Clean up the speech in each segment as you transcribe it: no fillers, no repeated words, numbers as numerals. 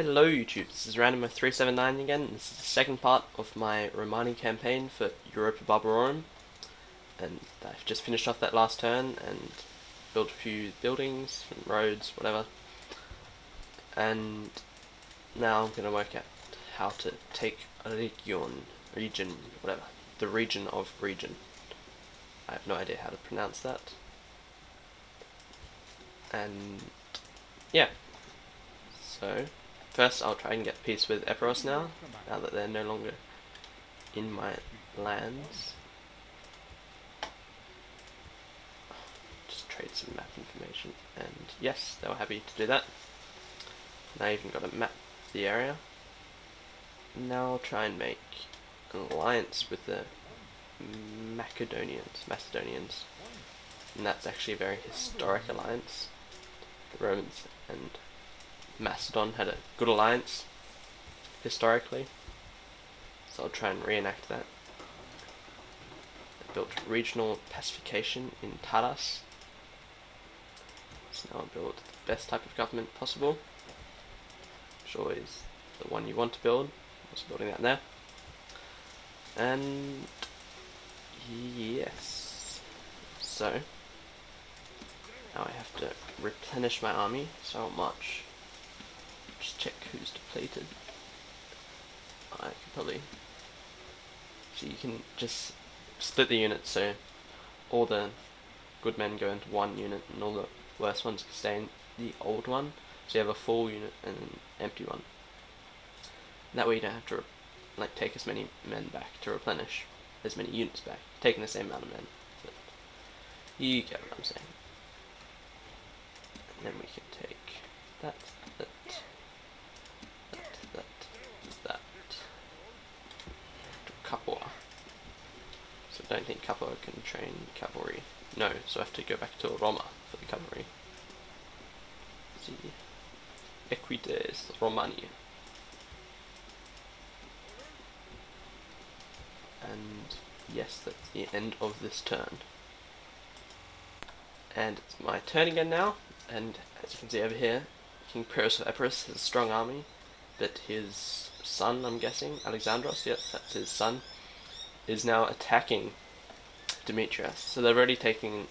Hello YouTube, this is Randomer379 again. This is the second part of my Romani campaign for Europa Barbarorum, and I've just finished off that last turn and built a few buildings, some roads, whatever, and now I'm going to work out how to take Rhegion, whatever, the region of Rhegion. I have no idea how to pronounce that, and yeah, so first I'll try and get peace with Epiros now that they're no longer in my lands. Just trade some map information, and yes, they were happy to do that. Now I even got a map of the area. Now I'll try and make an alliance with the Macedonians, and that's actually a very historic alliance. The Romans and Macedon had a good alliance historically, so I'll try and reenact that. I built regional pacification in Taras, so now I'll build the best type of government possible, which always the one you want to build. I was building that there, and yes, so now I have to replenish my army, so I'll march. Just check who's depleted. I could probably, so you can just split the units so all the good men go into one unit and all the worst ones can stay in the old one, so you have a full unit and an empty one. That way you don't have to like take as many men back to replenish as many units back, taking the same amount of men, but you get what I'm saying. And then we can take that to Capua. So I don't think Capua can train cavalry. No, so I have to go back to Roma for the cavalry. See, Equites Romani. And yes, that's the end of this turn. And it's my turn again now, and as you can see over here, King Pyrrhus of Epirus has a strong army, but his son, I'm guessing, Alexandros, yep, that's his son, is now attacking Demetrius. So they're already taking,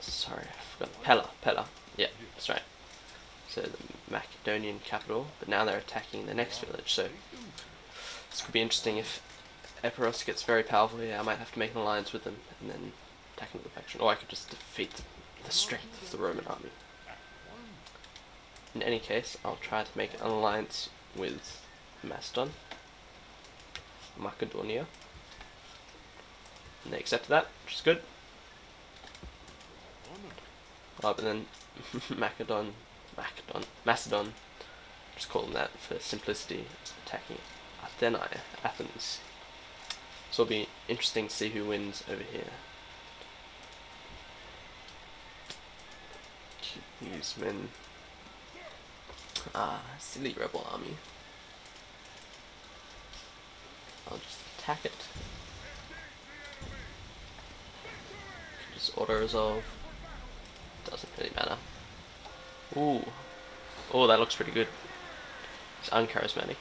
sorry, I forgot, Pella, yeah, that's right. So the Macedonian capital, but now they're attacking the next village, so this could be interesting. If Epiros gets very powerful here, I might have to make an alliance with them and then attack another faction, or I could just defeat the strength of the Roman army. In any case, I'll try to make an alliance with Macedon, Macedonia, and they accepted that, which is good. Rather than Macedon, just call them that for simplicity, attacking Athens. So it'll be interesting to see who wins over here. These men, silly rebel army. I'll just attack it. Just auto resolve. Doesn't really matter. Ooh, oh, that looks pretty good. He's uncharismatic,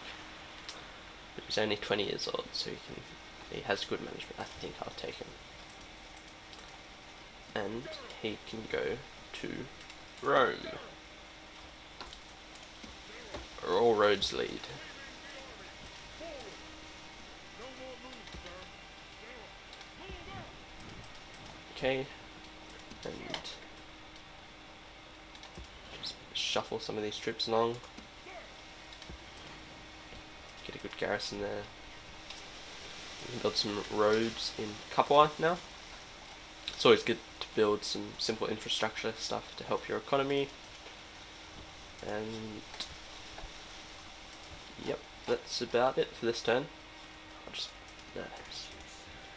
but he's only 20 years old, so he has good management. I think I'll take him, and he can go to Rome, where all roads lead. Okay, and just shuffle some of these troops along. Get a good garrison there. We can build some roads in Capua now. It's always good to build some simple infrastructure stuff to help your economy. And yep, that's about it for this turn. I'll just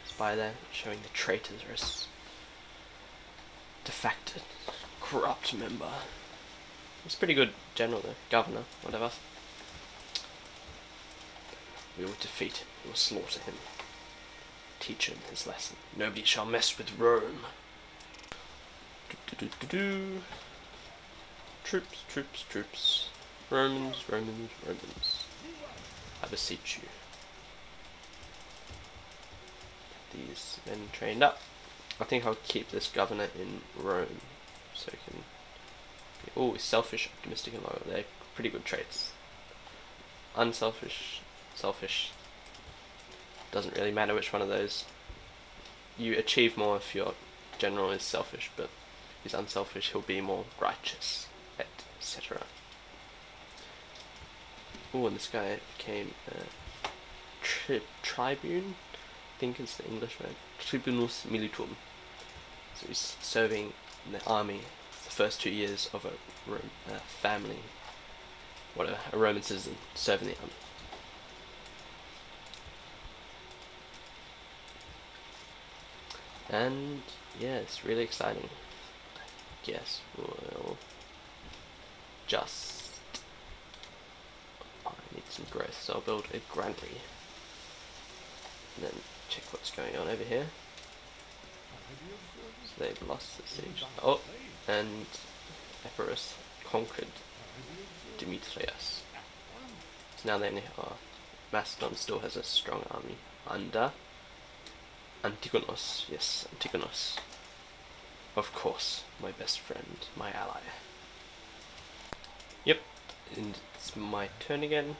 spy there, showing the traitors, defected, corrupt member. He's a pretty good general though, governor, whatever. We will defeat him, we will slaughter him, teach him his lesson. Nobody shall mess with Rome. Troops, troops, troops. Romans, Romans, Romans. I beseech you. Get these men trained up. I think I'll keep this governor in Rome, so he can be, oh, selfish, optimistic, and loyal. They're pretty good traits. Unselfish, selfish. Doesn't really matter which one of those. You achieve more if your general is selfish, but if he's unselfish, he'll be more righteous, etc. Oh, and this guy became a tribune, I think is the English word. Tribunus militum. So he's serving in the army the first 2 years of a family, whatever, a Roman citizen serving the army. And yeah, it's really exciting. I guess we'll just... I need some growth, so I'll build a granary. And then check what's going on over here. So they've lost the siege. Oh, and Epirus conquered Demetrius. So now they only are... Macedon still has a strong army under Antigonus. Yes, Antigonus. Of course, my best friend, my ally. Yep, and it's my turn again.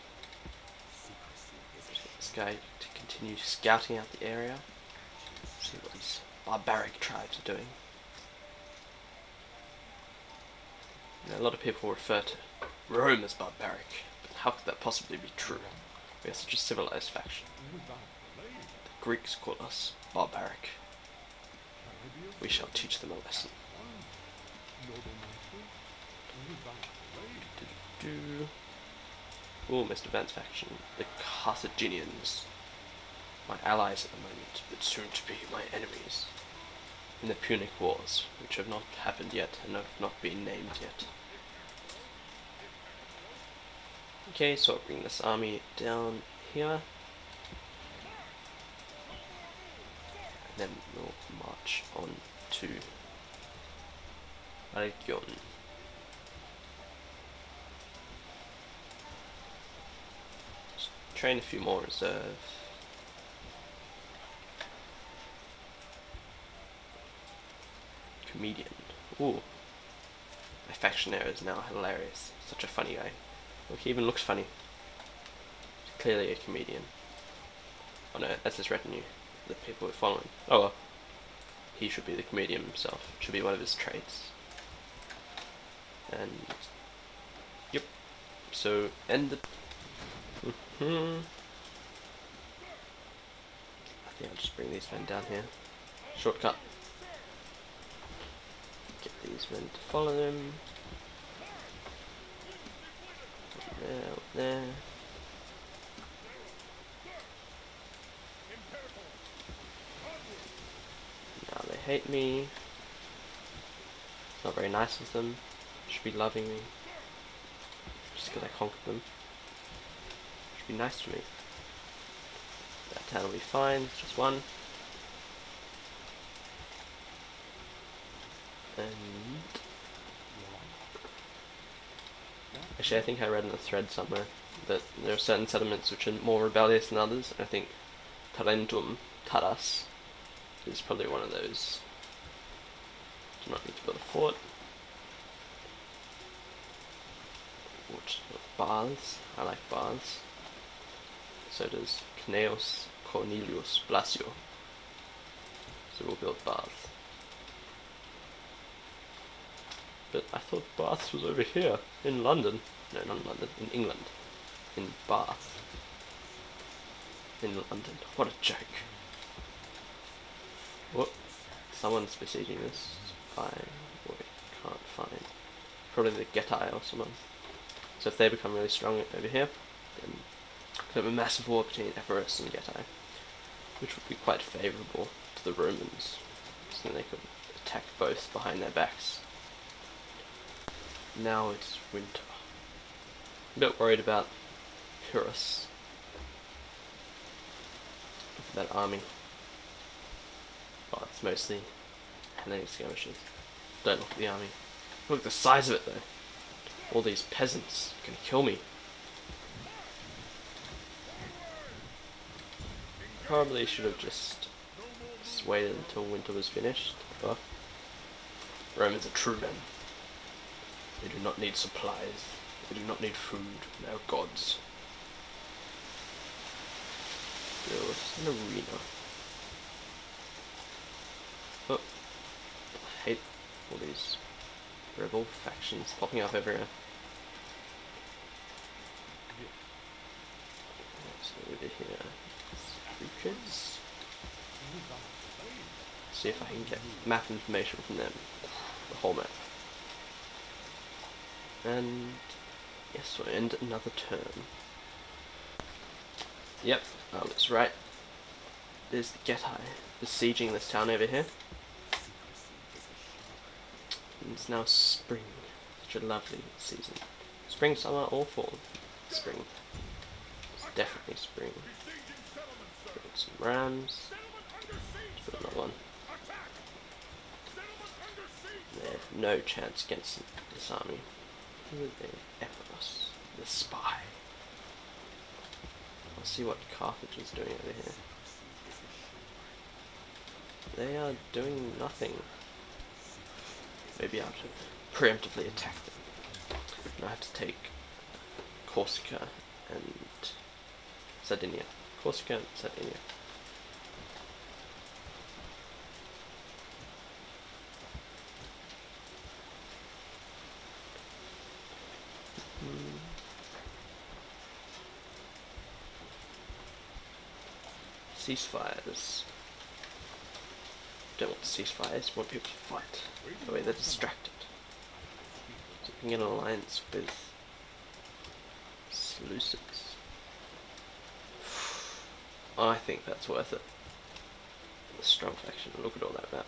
This guy to continue scouting out the area. See what these barbaric tribes are doing. Now, a lot of people refer to Rome as barbaric, but how could that possibly be true? We are such a civilized faction. The Greeks call us barbaric. We shall teach them a lesson. Oh, most advanced faction, the Carthaginians. My allies at the moment, but soon to be my enemies. In the Punic Wars, which have not happened yet and have not been named yet. Okay, so I'll bring this army down here. And then we'll march on to Rhegion. Train a few more reserve. Comedian. Ooh. My factionaire is now hilarious. Such a funny guy. Look, he even looks funny. He's clearly a comedian. Oh no, that's his retinue. The people we're following. Oh well. He should be the comedian himself. It should be one of his traits. And... Yep. So, end the... I think I'll just bring these men down here. Shortcut. Get these men to follow them. There, there. Now they hate me. It's not very nice of them. Should be loving me. Just because I conquered them. Be nice to me. That town will be fine, it's just one. And actually I think I read in a thread somewhere that there are certain settlements which are more rebellious than others, and I think Tarentum, Taras, is probably one of those. Do not need to build a fort. Which baths, I like baths. So does Cneus Cornelius Blasio. So we'll build Bath. But I thought Bath was over here, in London. No, not in London, in England. In Bath. In London. What a joke. What? Someone's besieging this. We can't find. Probably the Getae or someone. So if they become really strong over here, then could have a massive war between Epirus and Getae, which would be quite favourable to the Romans, so then they could attack both behind their backs. Now it's winter. I'm a bit worried about Pyrrhus, that army. Oh, it's mostly Hellenic skirmishes. Don't look at the army. Look at the size of it though. All these peasants are gonna kill me. Probably should have just waited until winter was finished, but Romans are true men. They do not need supplies. They do not need food. They are gods. Build an arena. Oh, I hate all these rebel factions popping up everywhere. So over here, secrets. See if I can get map information from them. The whole map. And yes, we'll end another turn. Yep, I was right. There's the Getae besieging this town over here. And it's now spring. Such a lovely season. Spring, summer, or fall. Spring. It's definitely spring. Build some rams. Let's build another one. They have no chance against this army. Who are they? Epiros, the spy. Let's see what Carthage is doing over here. They are doing nothing. Maybe I have to preemptively attack them. And I have to take Corsica and Sardinia. Corsica and Sardinia. Ceasefires. Don't want ceasefires, want people to fight. The way they're distracted. So we can get an alliance with Seleucids. I think that's worth it. The strong faction. Look at all that map.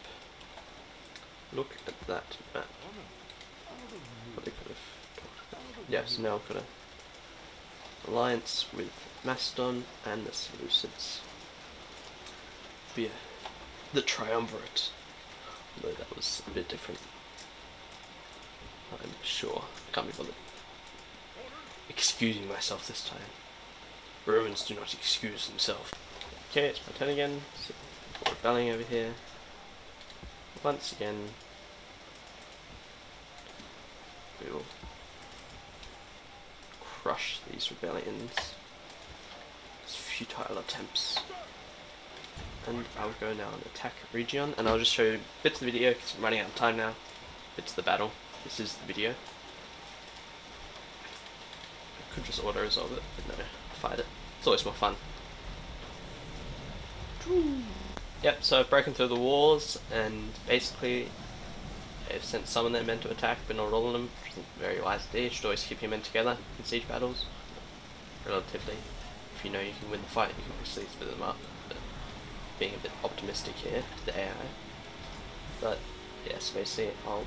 Look at that map. Probably could have talked about. Yes, now I've got an alliance with Macedon and the Seleucids. Be the triumvirate, although that was a bit different. I'm sure. I can't be bothered excusing myself this time. Romans do not excuse themselves. Okay, it's my turn again. So we're rebelling over here. Once again, we will crush these rebellions. These futile attempts. And I'll go now and attack Rhegion, and I'll just show you bits of the video because I'm running out of time now. Bits of the battle. This is the video. I could just auto resolve it, but no, I'll fight it. It's always more fun. Yep, so I've broken through the walls, and basically I've sent some of their men to attack, but not all of them, which is a very wise idea. You should always keep your men together in siege battles. Relatively. If you know you can win the fight, you can obviously split them up. Being a bit optimistic here, the AI. But yes, basically I'll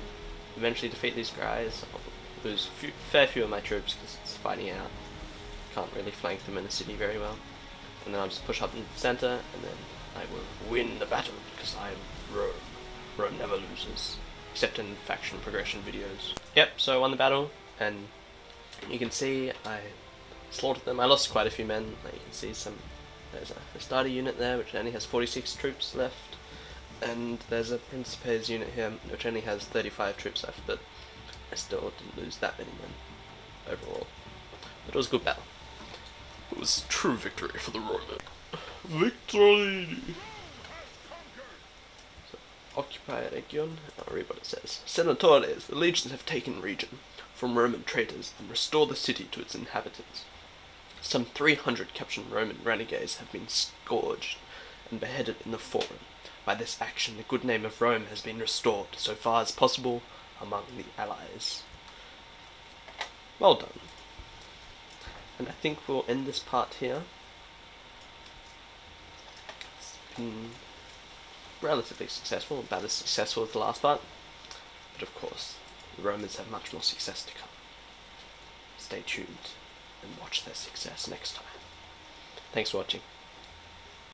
eventually defeat these guys. I'll lose fair few of my troops because it's fighting out. Can't really flank them in the city very well. And then I'll just push up in the center, and then I will win the battle because I am Rome. Rome never loses, except in faction progression videos. Yep, so I won the battle, and you can see I slaughtered them. I lost quite a few men. Like you can see there's a starter unit there which only has 46 troops left, and there's a Principes unit here which only has 35 troops left, but I still didn't lose that many men overall. But it was a good battle. It was true victory for the Roman. Victory! So, occupy Rhegion. I'll read what it says. Senatores, the legions have taken Rhegion from Roman traitors and restored the city to its inhabitants. Some 300 captured Roman renegades have been scourged and beheaded in the Forum. By this action, the good name of Rome has been restored, so far as possible, among the allies. Well done. And I think we'll end this part here. It's been relatively successful, about as successful as the last part. But of course, the Romans have much more success to come. Stay tuned and watch their success next time. Thanks for watching.